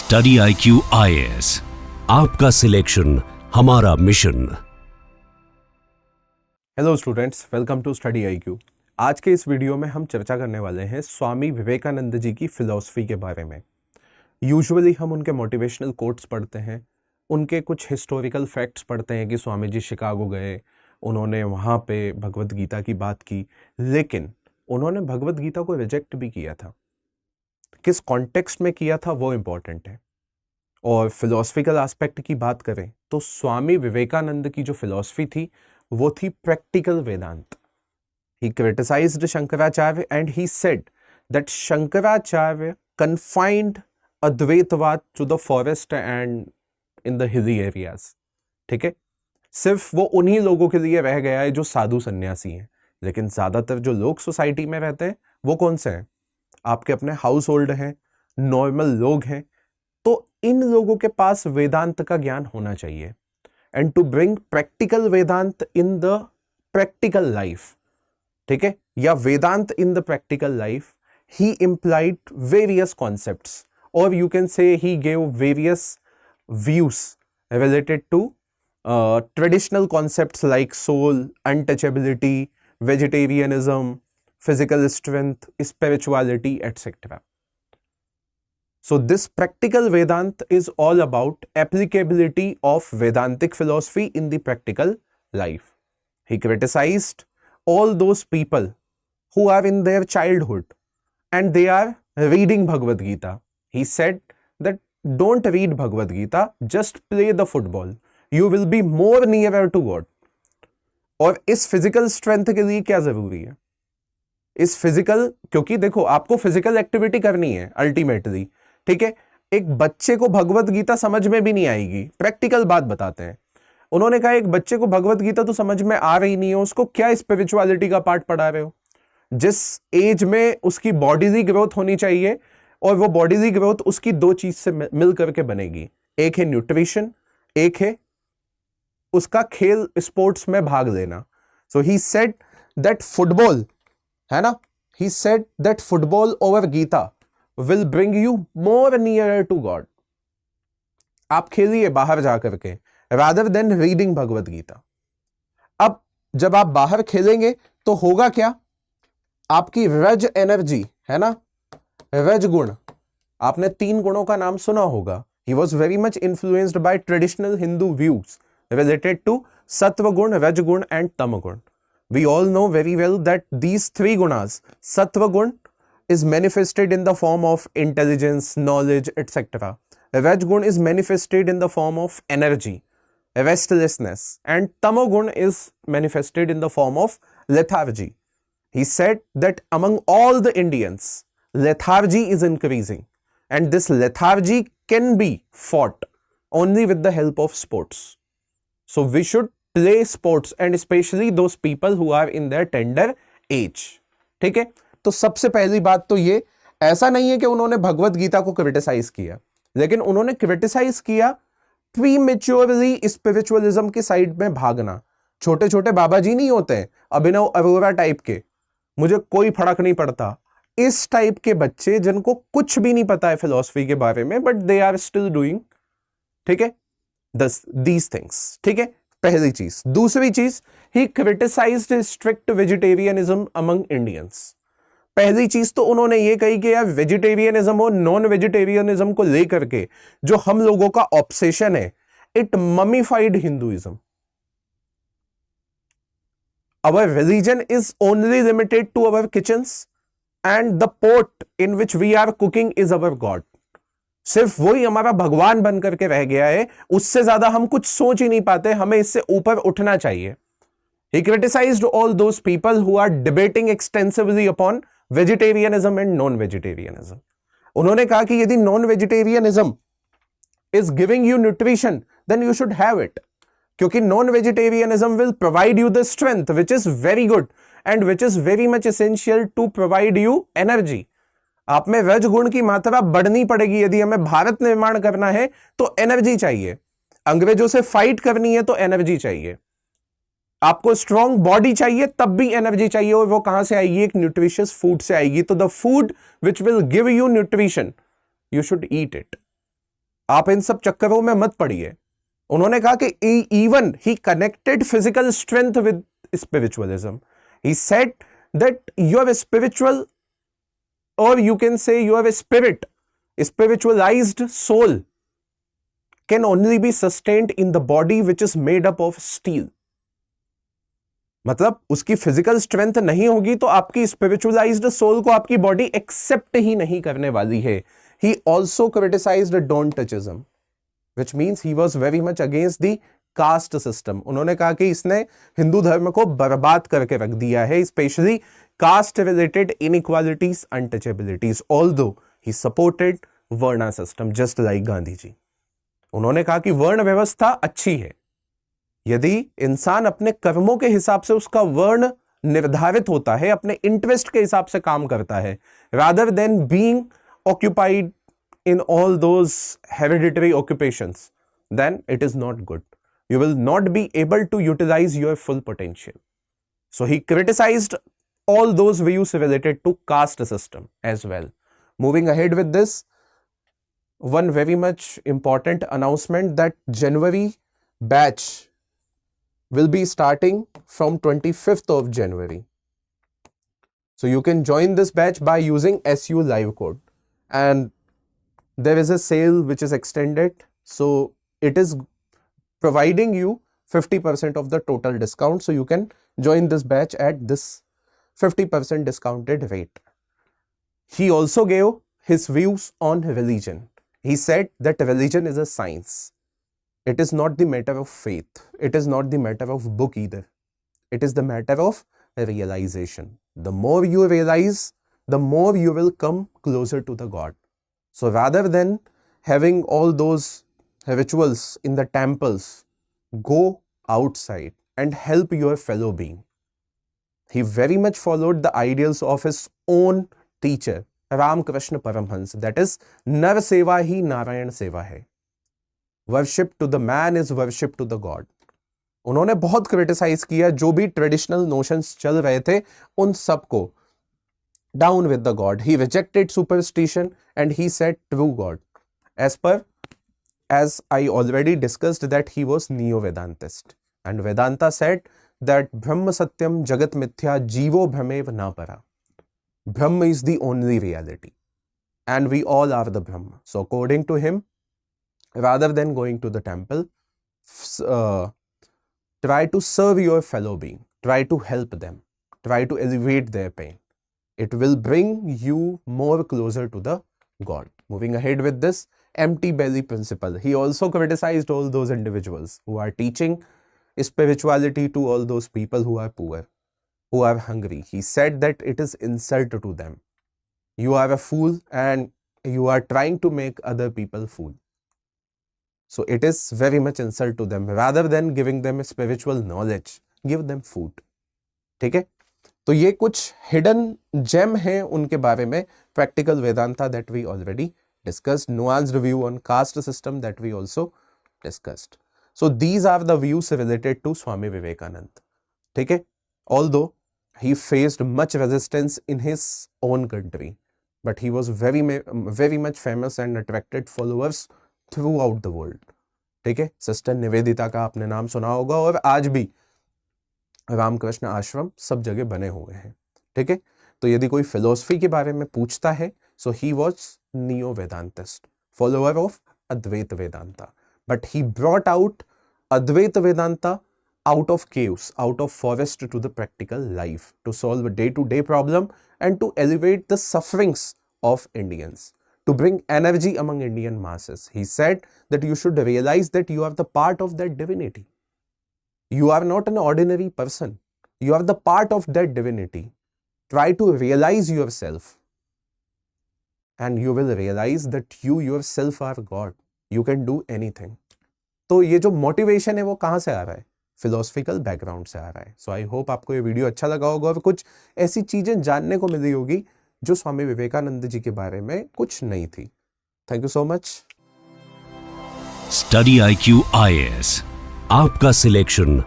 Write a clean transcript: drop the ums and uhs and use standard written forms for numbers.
Study IQ IAS, आपका selection हमारा mission. Hello students, welcome to study IQ। आज के इस वीडियो में हम चर्चा करने वाले हैं स्वामी विवेकानंद जी की फिलॉसफी के बारे में। यूजुअली हम उनके मोटिवेशनल कोट्स पढ़ते हैं, उनके कुछ हिस्टोरिकल फैक्ट्स पढ़ते हैं कि स्वामी जी शिकागो गए, उन्होंने वहाँ पे भगवत गीता की बात की, लेकिन उन्होंने भगवत गीता को रिजेक्ट भी किया था। किस कॉन्टेक्स्ट में किया था वो इम्पॉर्टेंट है। और फिलोसफिकल एस्पेक्ट की बात करें तो स्वामी विवेकानंद की जो फिलॉसफी थी वो थी practical Vedanta. He criticized Shankaracharya and he said that Shankaracharya confined Advaitavad to the forest and in the hilly areas। ठीक है, सिर्फ वो उन्हीं लोगों के लिए रह गया है जो साधु सन्यासी हैं, लेकिन ज्यादातर जो लोग सोसाइटी में रहते हैं वो कौन से हैं? आपके अपने हाउस होल्ड हैं, नॉर्मल लोग हैं। तो इन लोगों के पास वेदांत का ज्ञान होना चाहिए। And to bring practical Vedanta in the practical life, ठीक है, या Vedanta in the practical life, he implied various concepts, or you can say he gave various views related to traditional concepts like soul, untouchability, vegetarianism, physical strength, spirituality, etc. So this practical Vedant is all about applicability of Vedantic philosophy in the practical life. He criticized all those people who are in their childhood and they are reading Bhagavad Gita. He said that don't read Bhagavad Gita, just play the football. You will be more nearer to God. और इस physical strength के लिए क्या जरूरी है? इस physical, क्योंकि देखो आपको फिजिकल एक्टिविटी करनी है अल्टीमेटली, ठीक है। एक बच्चे को भगवत गीता समझ में भी नहीं आएगी। प्रैक्टिकल बात बताते हैं, उन्होंने कहा एक बच्चे को भगवत गीता तो समझ में आ रही नहीं है, उसको क्या स्पिरिचुअलिटी का पार्ट पढ़ा रहे हो? जिस एज में उसकी बॉडीली ग्रोथ होनी चाहिए, और वो बॉडीली ग्रोथ उसकी दो चीज से मिल करके बनेगी। एक है न्यूट्रिशन, एक है उसका खेल स्पोर्ट्स में भाग लेना। So he said that football, है ना, he said that football over Gita will bring you more near to God. आप खेलिए बाहर जाकर के rather than reading Bhagavad Gita. अब जब आप बाहर खेलेंगे तो होगा क्या? आपकी रज एनर्जी, है ना, रज गुण, आपने 3 गुणों का नाम सुना होगा। He was very much influenced by traditional Hindu views related to sattva gun, raj gun and tama gun. We all know very well that these 3 gunas, sattva gun is manifested in the form of intelligence, knowledge, etc. Raj gun is manifested in the form of energy, restlessness, and tamagun is manifested in the form of lethargy. He said that among all the Indians, lethargy is increasing, and this lethargy can be fought only with the help of sports. So we should play sports, and especially those people who are in their tender age. ठीक है, तो सबसे पहली बात तो ये, ऐसा नहीं है कि उन्होंने भगवत गीता को क्रिटिसाइज किया, लेकिन उन्होंने क्रिटिसाइज किया प्रीमेच्योरली स्पिरिचुअलिज्म की साइड में भागना। छोटे छोटे बाबा जी नहीं होते हैं, अभिनव अरोरा टाइप के, मुझे कोई फर्क नहीं पड़ता, इस टाइप के बच्चे जिनको कुछ भी नहीं पता है फिलॉसफी के बारे में, but they are still doing, ठीक है, दीज थिंग्स। ठीक है, पहली चीज। दूसरी चीज, he criticised strict vegetarianism among Indians. पहली चीज तो उन्होंने ये कही कि यार वेजिटेरियनिज्म और नॉन वेजिटेरियनिज्म को लेकर के जो हम लोगों का ऑब्सेशन है, it mummified Hinduism. Our religion is only limited to our kitchens and the pot in which we are cooking is our God। सिर्फ वही हमारा भगवान बन करके रह गया है, उससे ज्यादा हम कुछ सोच ही नहीं पाते, हमें इससे ऊपर उठना चाहिए। He criticized all those people who are debating extensively upon vegetarianism and non-vegetarianism। उन्होंने कहा कि यदि non-vegetarianism is giving you nutrition, then you should have it, क्योंकि non-vegetarianism will provide you the strength which is very good and which is very much essential to provide you energy। आप में रज गुण की मात्रा बढ़नी पड़ेगी। यदि हमें भारत निर्माण करना है तो एनर्जी चाहिए, अंग्रेजों से फाइट करनी है तो एनर्जी चाहिए, आपको स्ट्रॉन्ग बॉडी चाहिए तब भी एनर्जी चाहिए, और वो कहां से आएगी? एक न्यूट्रिशियस फूड से आएगी। तो the food which will give you nutrition, you should eat it. आप इन सब चक्करों में मत पड़िए। उन्होंने कहा कि even he connected physical strength with spiritualism. He said that your spiritual, or you can say your spirit, spiritualized soul can only be sustained in the body which is made up of steel. मतलब उसकी physical strength नहीं होगी तो आपकी spiritualised soul को आपकी body accept ही नहीं करने वाली है। He also criticized Don'tism, which means he was very much against the caste system. उन्होंने कहा कि इसने हिंदू धर्म को बर्बाद करके रख दिया है, specially caste related inequalities, untouchabilities, although he supported varna system just like Gandhi ji. उन्होंने कहा कि वर्ण व्यवस्था अच्छी है यदि इंसान अपने कर्मों के हिसाब से उसका वर्ण निर्धारित होता है, अपने इंटरेस्ट के हिसाब से काम करता है, rather than being occupied in all those hereditary occupations, then it is not good. You will not be able to utilize your full potential. So he criticized all those views related to caste system as well. Moving ahead with this, one very much important announcement that January batch will be starting from 25th of January. So you can join this batch by using SU live code. And there is a sale which is extended, so it is providing you 50% of the total discount, so you can join this batch at this 50% discounted rate. He also gave his views on religion. He said that religion is a science. It is not the matter of faith, it is not the matter of book either, it is the matter of realization. The more you realize, the more you will come closer to the God. So rather than having all those rituals in the temples, go outside and help your fellow being. He very much followed the ideals of his own teacher, Ramakrishna Paramhans, that is, Nar Seva hi Narayan Seva hai. Worship to the man is worship to the God. उन्होंने बहुत criticise किया जो भी traditional notions चल रहे थे उन सबको। Down with the God. He rejected superstition and he said true God. As I already discussed that he was Neo-Vedantist. And Vedanta said that Brahma Satyam Jagat Mithya Jivo Brahmev Na Para. Brahma is the only reality. And we all are the Brahma. So according to him, rather than going to the temple, try to serve your fellow being. Try to help them. Try to alleviate their pain. It will bring you more closer to the God. Moving ahead with this empty belly principle. He also criticized all those individuals who are teaching spirituality to all those people who are poor, who are hungry. He said that it is insult to them. You are a fool and you are trying to make other people fool. So it is very much insult to them. Rather than giving them spiritual knowledge, give them food. ठीक है? तो ये कुछ hidden GeM है उनके बारे में practical Vedanta that we already discussed, nuanced view on caste system that we also discussed. So these are the views related to Swami Vivekananda. ठीक है, although he faced much resistance in his own country, but he was very much famous and attracted followers throughout the world. ठीक है, sister Nivedita का आपने नाम सुना होगा और आज भी रामकृष्ण आश्रम सब जगह बने हुए हैं. ठीक है, तो यदि कोई फिलोसफी के बारे में पूछता है, so he was neo Vedantist, follower of Advaita Vedanta, but he brought out Advaita Vedanta out of caves, out of forest to the practical life, to solve a day-to-day problem and to elevate the sufferings of Indians, to bring energy among Indian masses. He said that you should realize that you are the part of that divinity. You are not an ordinary person. You are the part of that divinity. Try to realize yourself and you will realize that you yourself are God. You can do anything. तो ये जो motivation है वो कहाँ से आ रहा है? Philosophical background से आ रहा है. सो आई होप आपको ये वीडियो अच्छा लगा होगा और कुछ ऐसी चीजें जानने को मिली होगी जो स्वामी विवेकानंद जी के बारे में कुछ नहीं थी. Thank you so much. Study IQ IAS, आपका सिलेक्शन